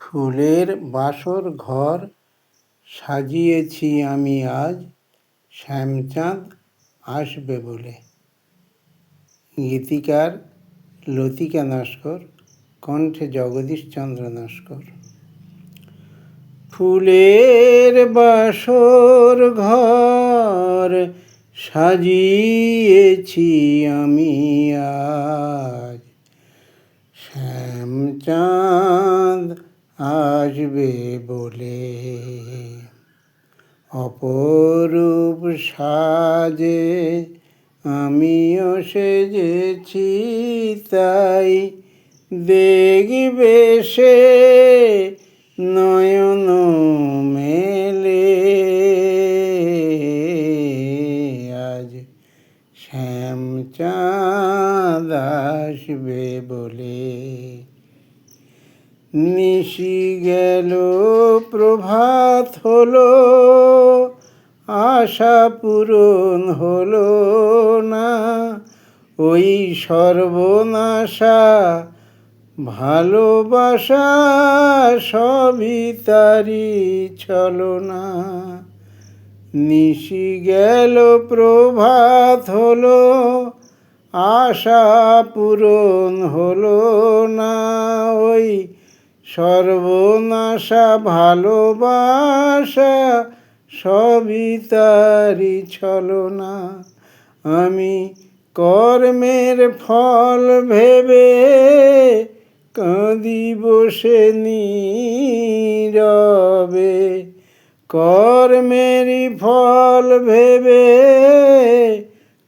ফুলের বাসর ঘর সাজিয়েছি আমি আজ, শ্যামচাঁদ আসবে বলে। গীতিকার লতিকা নস্কর, কণ্ঠে জগদীশচন্দ্র নস্কর। ফুলের বাসর ঘর সাজিয়েছি আমি আজ, শ্যামচাঁদ আসবে বলে। অপরূপ সাজে আমিও সেজেছি তাই, দেখবে সে নয়ন মেলে। আজ শ্যামচাঁদ আসবে বলে। নিশি গেল প্রভাত হলো, আশা পূরণ হলো না, ওই সর্বনাশা ভালোবাসা সবই তারি ছলনা। নিশি গেল প্রভাত হলো, আশা পূরণ হলো না, ওই সর্বনাশা ভালোবাসা সবই তারি ছলনা। আমি কর্মের ফল ভেবে কাঁদি বসে নীরবে, কর্মেরই ফল ভেবে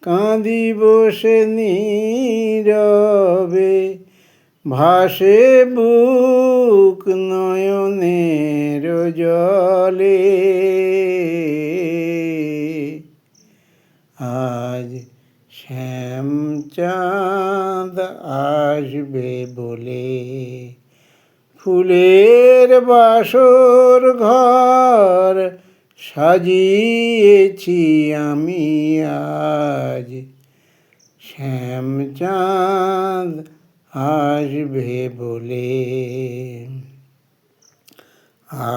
কাঁদি বসে নীরবে। ভাসে বুক নয়নের জলে। আজ শ্যামচাঁদ আসবে বলে। ফুলের বাসর ঘর সাজিয়েছি আমি আজ, শ্যামচাঁদ আসবে বলে।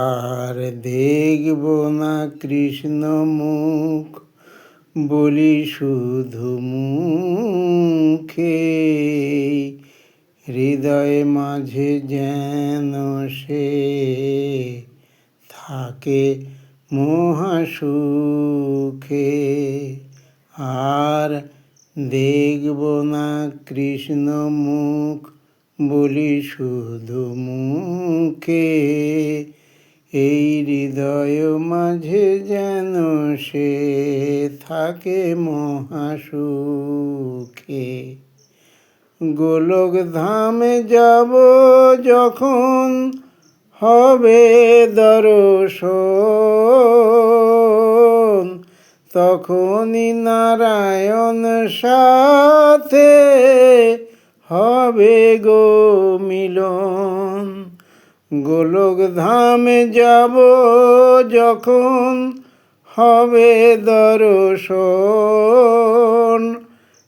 আর দেখব না কৃষ্ণ মুখ বলি শুধু মুখে, হৃদয় মাঝে যেন সে থাকে মহাসুখে। আর দেখব না কৃষ্ণ মুখ বলি শুধু মুখে, এই হৃদয় মাঝে যেন সে থাকে মহাসুখে। গোলক ধামে যাব যখন হবে দর্শন, তখনই নারায়ণ সাথে হবে গো মিলন। গোলক ধামে যাব যখন হবে দর্শন,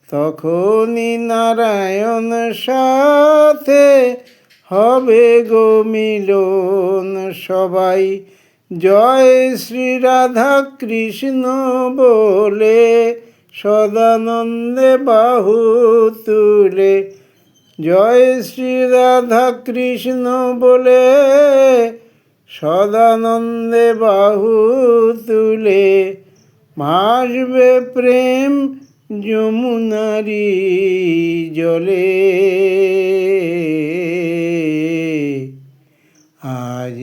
তখনই নারায়ণ সাথে হবে গো মিলন। সবাই জয় শ্রী রাধা কৃষ্ণ বলে সদানন্দে বাহু তুলে, জয় শ্রী রাধা কৃষ্ণ বলে সদানন্দে বাহু তুলে। ভাসবে প্রেম যমুনারি জলে। আজ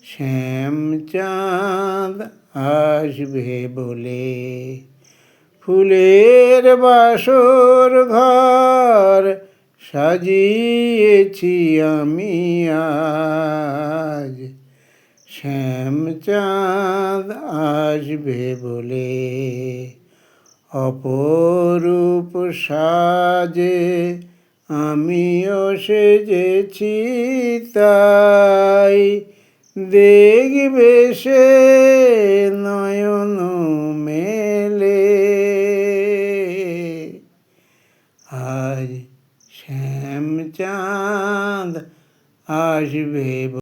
শ্যামচাঁদ আসবে বলে। ফুলের বাসর ঘর সাজিয়েছি আমি আজ, শ্যামচাঁদ আসবে বলে। অপরূপ সাজে আমিও সেজেছি তাই, দেখবে সে নয়ন মেলে। আজ শ্যামচাঁদ আসবে।